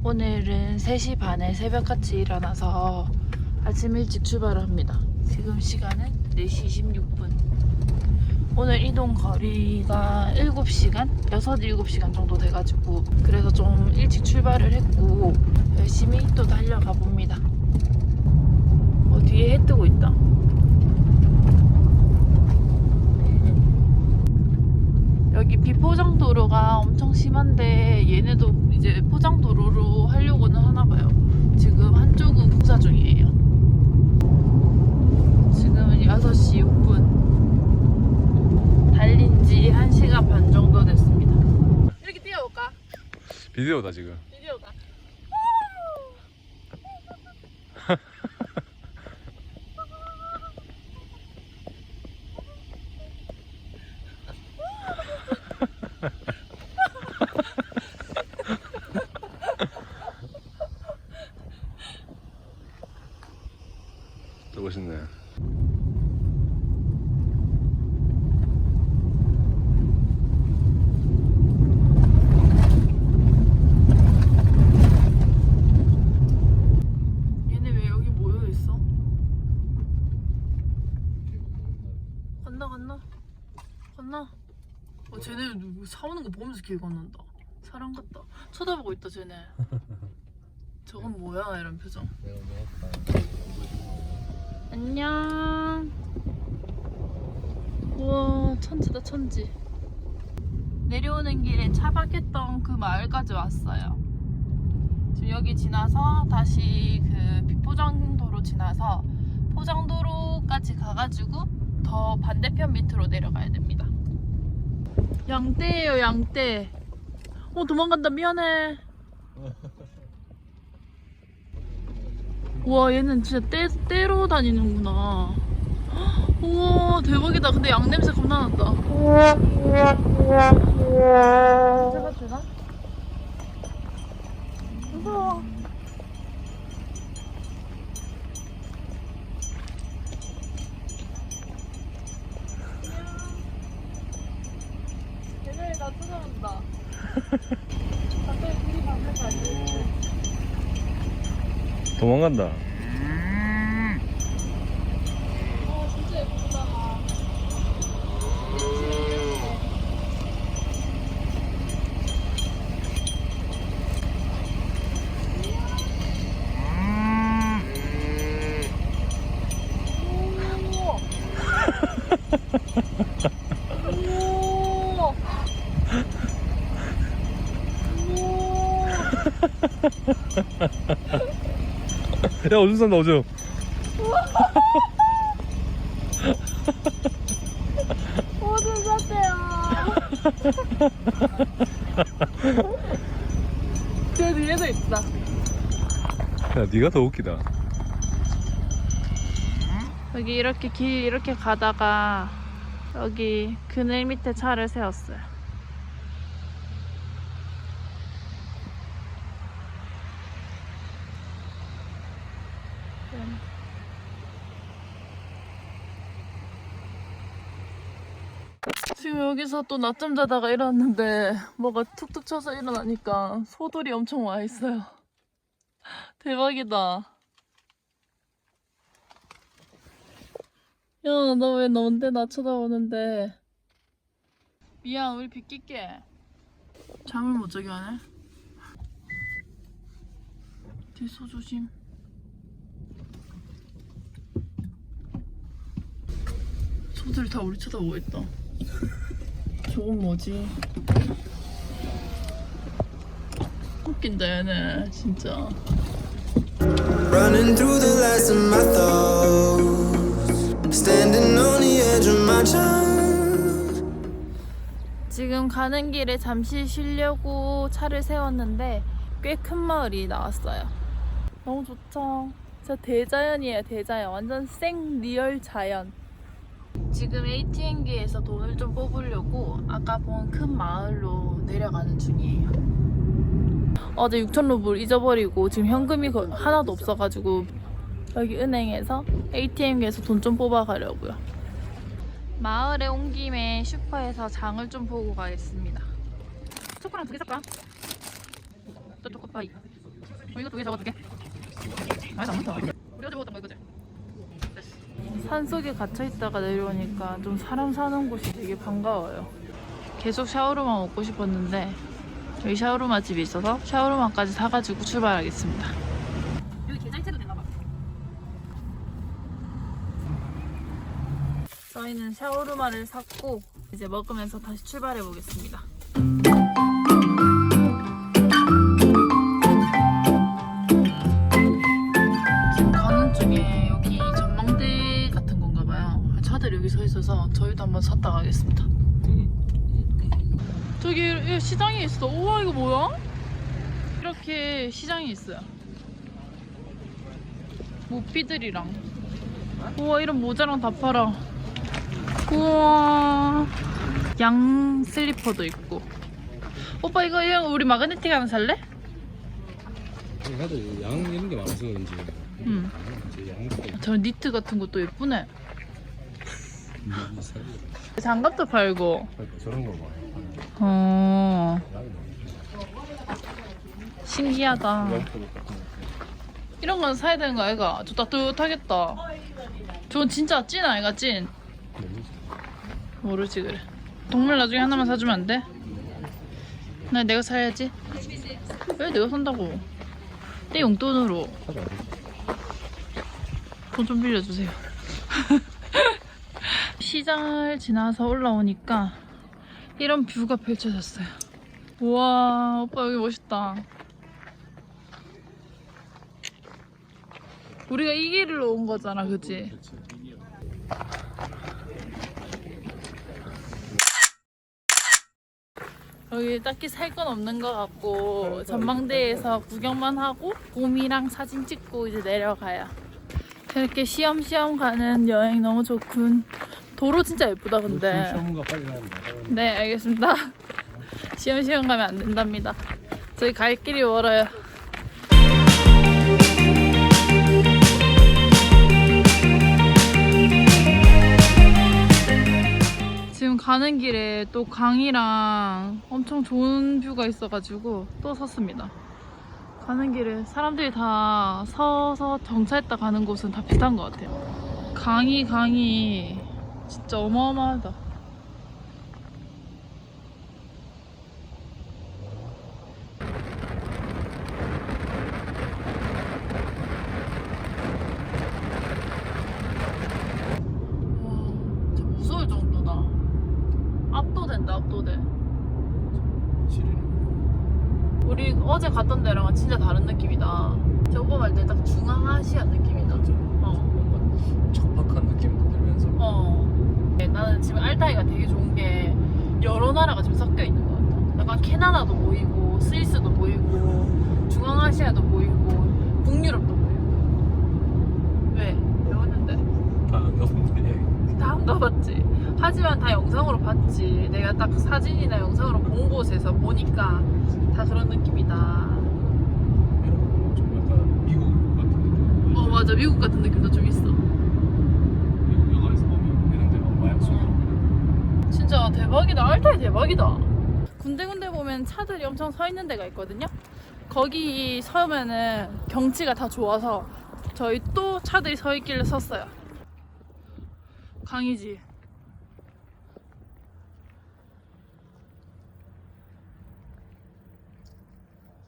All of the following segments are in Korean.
오늘은 3시 반에 새벽같이 일어나서 아침 일찍 출발을 합니다. 지금 시간은 4시 26분. 오늘 이동 거리가 7시간? 6, 7시간 정도 돼가지고 그래서 좀 일찍 출발을 했고 열심히 또 달려가 봅니다. 뒤에 해 뜨고 있다. 여기 비포장도로가 엄청 심한데 얘네도 이제 포장도로로 하려고는 하나봐요. 지금 한쪽은 공사 중이에요. 지금은 6시 6분. 달린 지 1시간 반 정도 됐습니다. 이렇게 뛰어올까? 비디오다 지금. 비디오가. 또 멋있네. 얘네 왜 여기 모여 있어? 건너. 쟤네 누구 사오는 거 보면서 길 건넌다. 사람 같다. 쳐다보고 있다 쟤네. 저건 뭐야 이런 표정. 안녕. 우와 천지다 천지. 내려오는 길에 차박했던 그 마을까지 왔어요. 지금 여기 지나서 다시 그 비포장도로 지나서 포장도로까지 가가지고 더 반대편 밑으로 내려가야 됩니다. 양떼예요 양떼. 도망간다 미안해. 우와 얘는 진짜 떼로 다니는구나. 우와 대박이다. 근데 양 냄새 겁나 난다. 잡아주나? 무서워. 얘네 나 찾아온다. 갑자기 둘이 방금 가지. 도망간다. 진짜 예쁘다. 야 오줌 싼다 오줌. 오줌 쌌대요. 제 뒤에도 있다. 야 네가 더 웃기다. 여기 이렇게 길 이렇게 가다가 여기 그늘 밑에 차를 세웠어요. 지금 여기서 또 낮잠 자다가 일어났는데 뭐가 툭툭 쳐서 일어나니까 소돌이 엄청 와 있어요. 대박이다. 야, 너 왜 너인데 나 쳐다보는데? 미안, 우리 비낄게. 잠을 못 자게 하네. 뒤소 조심. 소들이 다 우리 쳐다보고 있다. 저건 뭐지? 웃긴다 얘네 진짜. Running through the last of my thoughts, standing on the edge of my time. 지금 가는 길에 잠시 쉬려고 차를 세웠는데 꽤 큰 마을이 나왔어요. 너무 좋죠. 진짜 대자연이에요 대자연. 완전 생 리얼 자연. 지금 ATM기에서 돈을 좀 뽑으려고 아까 본 큰 마을로 내려가는 중이에요. 어제 6,000루블 잊어버리고 지금 현금이 하나도 없어가지고 여기 은행에서 ATM기에서 돈 좀 뽑아가려고요. 마을에 온 김에 슈퍼에서 장을 좀 보고 가겠습니다. 초코랑 2개 살까? 또 초코파이. 이거 2개 저거 2개. 아니 안 많다. 우리 어제 먹었던 거 이거지? 산속에 갇혀 있다가 내려오니까 좀 사람 사는 곳이 되게 반가워요. 계속 샤오르마 먹고 싶었는데 여기 샤오르마 집이 있어서 샤오르마까지 사가지고 출발하겠습니다. 여기 계좌이체도 되나봐. 저희는 샤오르마를 샀고 이제 먹으면서 다시 출발해 보겠습니다. 지금 가는 중에 여기 전망대 같은 건가 봐요. 차들이 여기 서 있어서 저희도 한번 샀다 가겠습니다. 저기 시장이 있어. 우와 이거 뭐야? 이렇게 시장이 있어요. 모피들이랑 우와 이런 모자랑 다 팔아. 우와 양 슬리퍼도 있고. 오빠 이거 우리 마그네틱 하나 살래? 나도 양 이런 게 많아서 그런지. 응. 양. 저 니트 같은 것도 예쁘네. 장갑도 팔고. 저런 거 봐. 신기하다. 이런 건 사야 되는 거 아이가? 저 따뜻하겠다. 저건 진짜 찐 아이가 찐? 모르지 그래. 동물 나중에 하나만 사주면 안 돼? 나 내가 사야지. 왜 내가 산다고? 내 용돈으로. 돈 좀 빌려주세요. 시장을 지나서 올라오니까 이런 뷰가 펼쳐졌어요. 우와 오빠 여기 멋있다. 우리가 이 길로 온 거잖아 그치? 여기 딱히 살 건 없는 것 같고 전망대에서 구경만 하고 곰이랑 사진 찍고 이제 내려가요. 이렇게 시험시험 가는 여행 너무 좋군. 도로 진짜 예쁘다 근데. 시험가 빨리 나옵니다. 네 알겠습니다. 시험시험 가면 안 된답니다. 저희 갈 길이 멀어요. 지금 가는 길에 또 강이랑 엄청 좋은 뷰가 있어가지고 또 섰습니다. 가는 길에 사람들이 다 서서 정차했다 가는 곳은 다 비슷한 것 같아요. 강이 진짜 어마어마하다. 무서울 정도다. 압도된다, 압도돼. 우리 어제 갔던 데랑은 진짜 다른 느낌이다. 저 오빠 말 때 딱 중앙아시아 느낌이다. 척박한 느낌도 들면서. 나는 지금 알타이가 되게 좋은 게 여러 나라가 지금 섞여 있는 것 같아. 약간 캐나다도 보이고, 스위스도 보이고, 중앙아시아도 보이고, 북유럽도 보이고. 왜? 배웠는데? 다 너무 다 안 가봤지. 하지만 다 영상으로 봤지. 내가 딱 사진이나 영상으로 본 곳에서 보니까 다 그런 느낌이다. 좀 약간 미국 같은 느낌. 맞아. 미국 같은 느낌도 좀 있어. 미국 영화에서 보면 이런 데 막 마약 수영. 진짜 대박이다. 알타이 대박이다. 군데군데 보면 차들이 엄청 서 있는 데가 있거든요. 거기 서면은 경치가 다 좋아서 저희 또 차들이 서 있길래 섰어요. 강이지.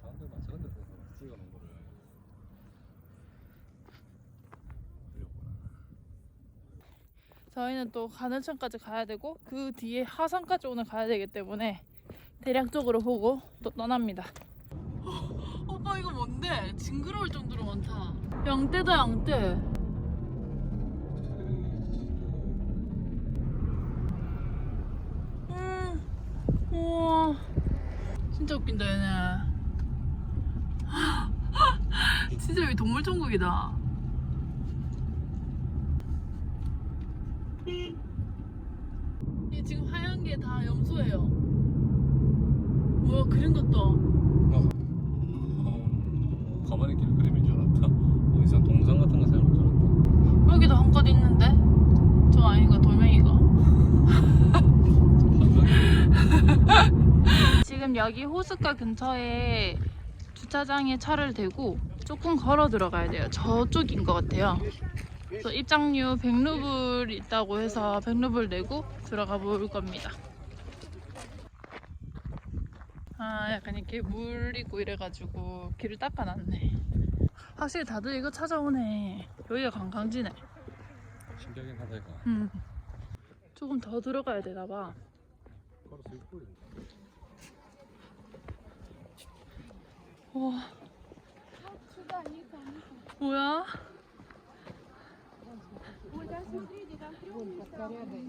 사람들만 저런 데서 찍어놓은 거를 올렸구나. 저희는 또 가는천까지 가야 되고 그 뒤에 하산까지 오늘 가야 되기 때문에 대략적으로 보고 또 떠납니다. 오빠 이거 뭔데? 징그러울 정도로 많다. 양떼다 양떼. 우와 진짜 웃긴다 얘네. 진짜 여기 동물천국이다. 이게 지금 하얀 게 다 염소예요. 우와 그림 같다. 가만히 길 그림인 줄 알았다. 어디서 동상 같은 거 사용한 줄 알았다. 여기도 한껏 있는데? 저 아닌가 돌멩이가. 지금 여기 호숫가 근처에 주차장에 차를 대고 조금 걸어 들어가야 돼요. 저쪽인 것 같아요. 그래서 입장료 100루블 있다고 해서 100루블 내고 들어가 볼 겁니다. 아, 약간 이렇게 물 있고 이래가지고 길을 닦아놨네. 확실히 다들 이거 찾아오네. 여기가 관광지네. 신기하긴 하다 이거. 조금 더 들어가야 되나봐. 와, 뭐야?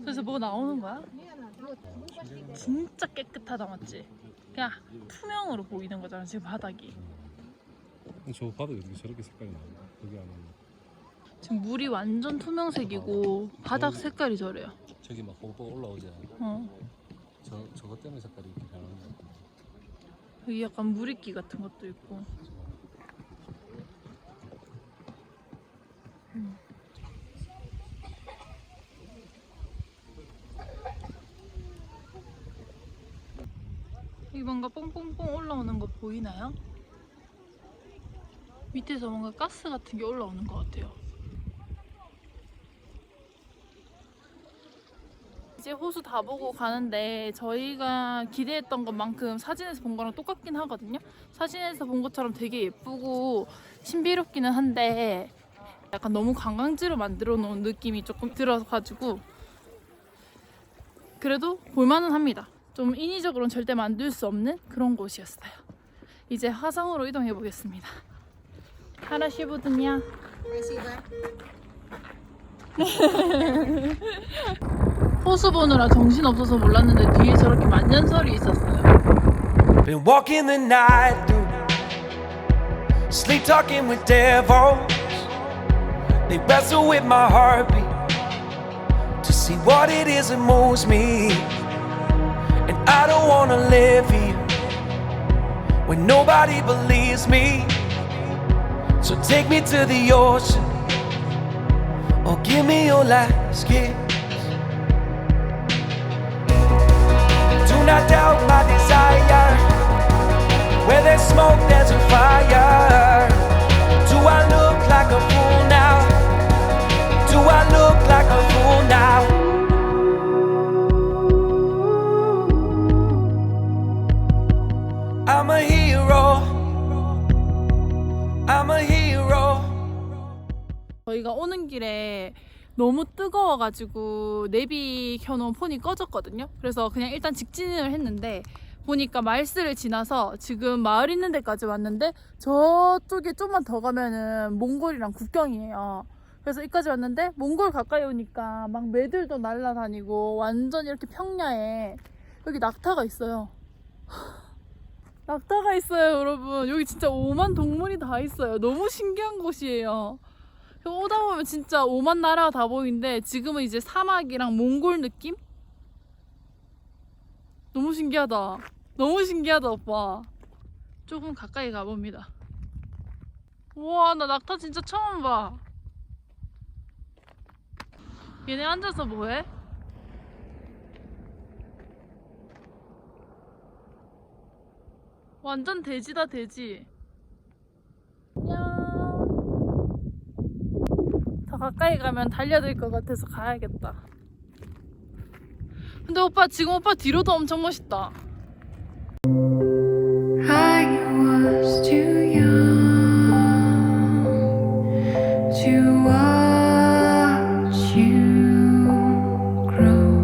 그래서 뭐가 나오는 거야? 진짜 깨끗하다, 맞지? 그냥 투명으로 보이는 거잖아, 지금 바닥이. 저 바닥에 어떻게 저렇게 색깔이 나와? 여기 안에 지금 물이 완전 투명색이고 바닥 색깔이 저래요. 저기 막 뽀뽀 올라오지 않아? 저것 때문에 색깔이 이렇게 변하는 거 같아. 여기 약간 물이끼 같은 것도 있고. 여기 뭔가 뽕뽕뽕 올라오는 거 보이나요? 밑에서 뭔가 가스 같은 게 올라오는 것 같아요. 이제 호수 다 보고 가는데 저희가 기대했던 것만큼 사진에서 본 거랑 똑같긴 하거든요. 사진에서 본 것처럼 되게 예쁘고 신비롭기는 한데 약간 너무 관광지로 만들어 놓은 느낌이 조금 들어가지고 그래도 볼만은 합니다. 좀 인위적으로는 절대 만들 수 없는 그런 곳이었어요. 이제 화성으로 이동해 보겠습니다. 하라시부드냐? 호수 보느라 정신 없어서 몰랐는데 뒤에 저렇게 만년설이 있었어요. Been walking the night through, sleep talking with devils. They wrestle with my heartbeat to see what it is that moves me. And I don't wanna live here when nobody believes me. So take me to the ocean or give me your last kiss. Do not doubt my desire. Where there's smoke, there's a fire. Do I look like a fool now? Do I look like a fool now? I'm a hero. I'm a hero. 저희가 오는 길에 너무 뜨거워가지고 내비 켜놓은 폰이 꺼졌거든요. 그래서 그냥 일단 직진을 했는데 보니까 말스를 지나서 지금 마을 있는 데까지 왔는데 저쪽에 좀만 더 가면은 몽골이랑 국경이에요. 그래서 여기까지 왔는데 몽골 가까이 오니까 막 매들도 날아다니고 완전 이렇게 평야에 여기 낙타가 있어요. 낙타가 있어요, 여러분. 여기 진짜 오만 동물이 다 있어요. 너무 신기한 곳이에요. 오다 보면 진짜 오만 나라가 다 보이는데 지금은 이제 사막이랑 몽골 느낌? 너무 신기하다. 너무 신기하다, 오빠. 조금 가까이 가봅니다. 우와, 나 낙타 진짜 처음 봐. 얘네 앉아서 뭐해? 완전 돼지다, 돼지. 안녕. 더 가까이 가면 달려들 것 같아서 가야겠다. 근데 오빠 지금 오빠 뒤로도 엄청 멋있다. I was too young to watch you grow.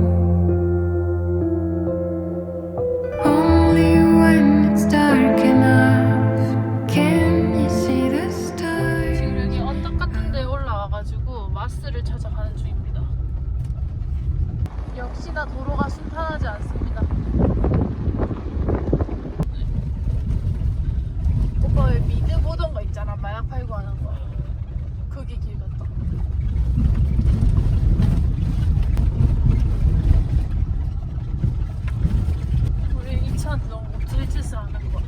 Only when it's dark enough can you see the stars. 지금 여기 언덕 같은 데 올라와가지고 마스를 찾아가는 중입니다. 역시나 도로가 순탄하지 않습니다. 오빠 왜 미드 보던 거 있잖아, 마약 팔고 하는 거. 그게 길 같다. 우리 이 차한테 너무 옥질짓을 하는 거.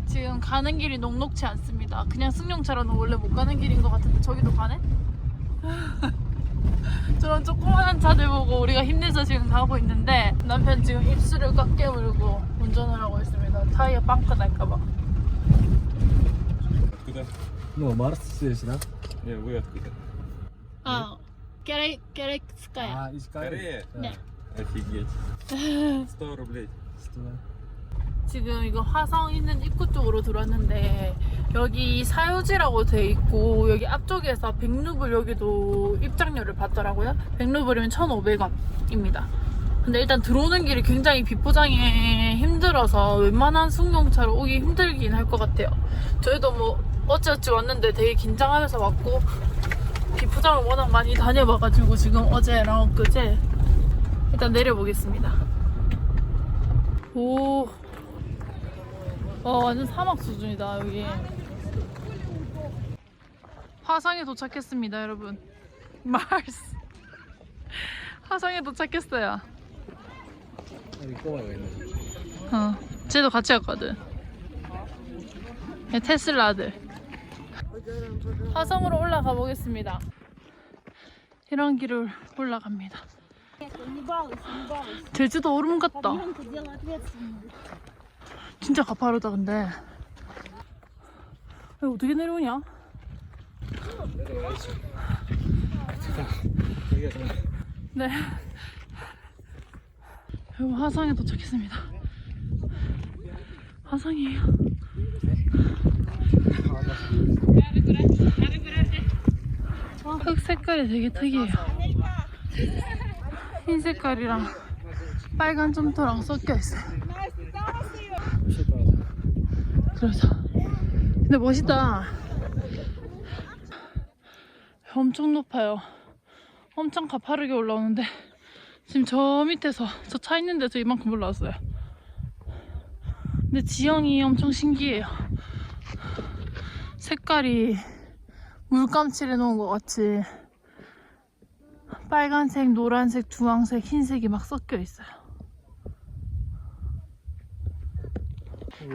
지금 가는 길이 녹록치 않습니다. 그냥 승용차로는 원래 못 가는 길인 것 같은데 저기도 가네? 저런 조그만한 차들 보고 우리가 힘내서 지금 가고 있는데 남편 지금 입술을 꽉 깨물고 운전을 하고 있습니다. 타이어 빵꾸 날까봐. Откуда? Ну, Марс здесь, да? Не, вы откуда? 아, 게렉스카야. А, из Кореи? Корея? 네. Офигеть. 100 рублей. 지금 이거 화성 있는 입구 쪽으로 들어왔는데 여기 사유지라고 돼 있고 여기 앞쪽에서 100루블 여기도 입장료를 받더라고요. 100루블이면 1,500원입니다. 근데 일단 들어오는 길이 굉장히 비포장에 힘들어서 웬만한 승용차로 오기 힘들긴 할 것 같아요. 저희도 뭐 어찌어찌 왔는데 되게 긴장하면서 왔고 비포장을 워낙 많이 다녀봐가지고 지금 어제랑 엊그제 일단 내려보겠습니다. 오, 완전 사막 수준이다 여기. 화성에 도착했습니다 여러분. 마르스 화성에 도착했어요. 쟤도 같이 갔거든. 테슬라 아들. 화성으로 올라가 보겠습니다. 이런 길을 올라갑니다. 제주도 얼음 같다. 진짜 가파르다 근데. 이거 어떻게 내려오냐? 네. 여러분 화성에 도착했습니다. 화성이에요. 흙 색깔이 되게 특이해요. 흰 색깔이랑 빨간 점토랑 섞여 있어요. 그래서 근데 멋있다. 엄청 높아요. 엄청 가파르게 올라오는데 지금 저 밑에서 저 차 있는 데서 이만큼 올라왔어요. 근데 지형이 엄청 신기해요. 색깔이 물감 칠해놓은 것 같이 빨간색, 노란색, 주황색, 흰색이 막 섞여 있어요.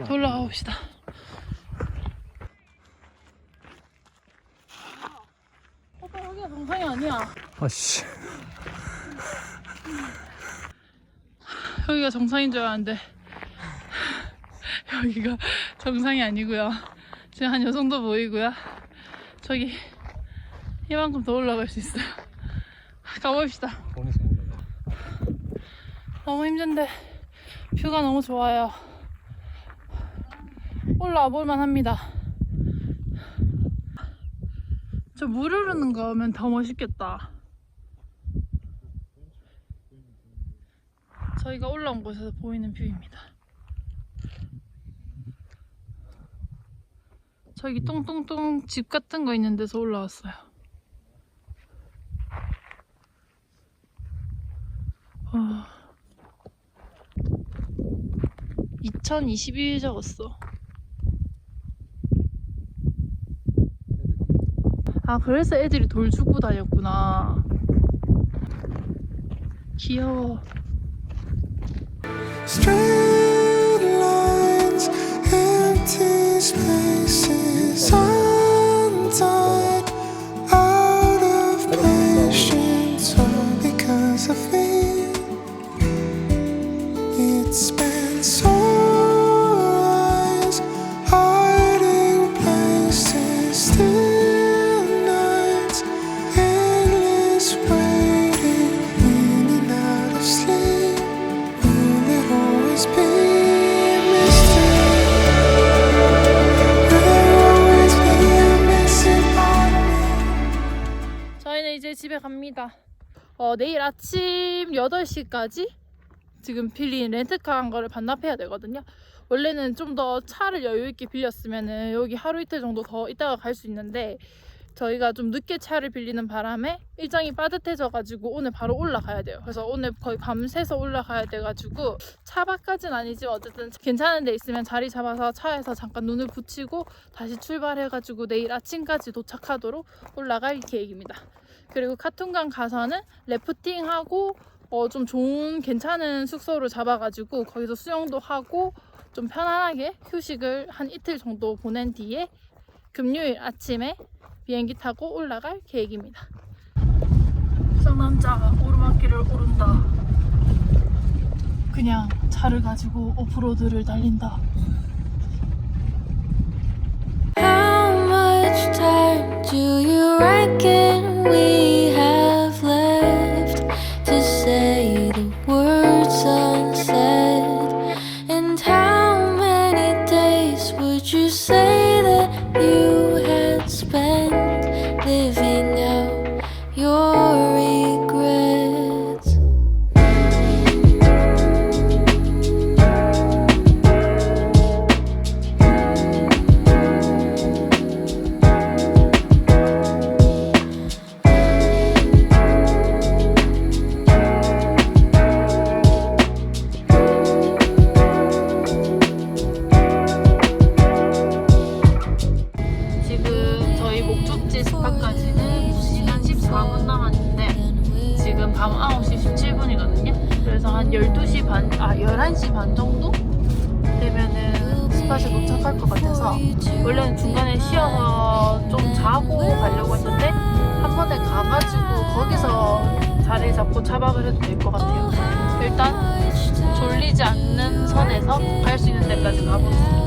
올라가 봅시다. 오빠 여기가 정상이 아니야. 아씨. 여기가 정상인 줄 알았는데 여기가 정상이 아니고요. 지금 한 요 정도 보이고요. 저기 이만큼 더 올라갈 수 있어요. 가봅시다. 너무 힘든데 뷰가 너무 좋아요. 올라와 볼만 합니다. 저 물 흐르는 거 오면 더 멋있겠다. 저희가 올라온 곳에서 보이는 뷰입니다. 저기 똥똥똥 집 같은 거 있는 데서 올라왔어요. 2022 적었어. 아, 그래서 애들이 돌 주고 다녔구나. 귀여워. Straight lines, empty spaces, undone, out of patience, all because of me. It's been so wise, hiding places, still nights, endless waiting, in and out of sleep. Will it always be a mystery? Will there always be a missing part of me? 저희는 이제 집에 갑니다. 내일 아침 8시까지 지금 빌린 렌트카 한 거를 반납해야 되거든요. 원래는 좀 더 차를 여유 있게 빌렸으면은 여기 하루 이틀 정도 더 있다가 갈 수 있는데 저희가 좀 늦게 차를 빌리는 바람에 일정이 빠듯해져가지고 오늘 바로 올라가야 돼요. 그래서 오늘 거의 밤새서 올라가야 돼가지고 차박까지는 아니지만 어쨌든 괜찮은 데 있으면 자리 잡아서 차에서 잠깐 눈을 붙이고 다시 출발해가지고 내일 아침까지 도착하도록 올라갈 계획입니다. 그리고 카툰강 가서는 래프팅하고 좀 좋은 괜찮은 숙소를 잡아가지고 거기서 수영도 하고 좀 편안하게 휴식을 한 이틀 정도 보낸 뒤에 금요일 아침에 비행기 타고 올라갈 계획입니다. 상남자 오르막길을 오른다. 그냥 차를 가지고 오프로드를 달린다. How much time do you reckon we have left to say the words unsaid? And how many days would you say that you had spent living out your regrets? 지금 저희 목적지 스팟까지는 2시간 14분 남았는데 지금 밤 9시 17분이거든요. 그래서 한 12시 반, 11시 반 정도 되면은 스팟에 도착할 것 같아서 원래는 중간에 쉬어서 좀 자고 가려고 했는데 한 번에 가가지고 거기서 자리 잡고 차박을 해도 될 것 같아요. 일단 졸리지 않는 선에서 갈 수 있는 데까지 가보겠습니다.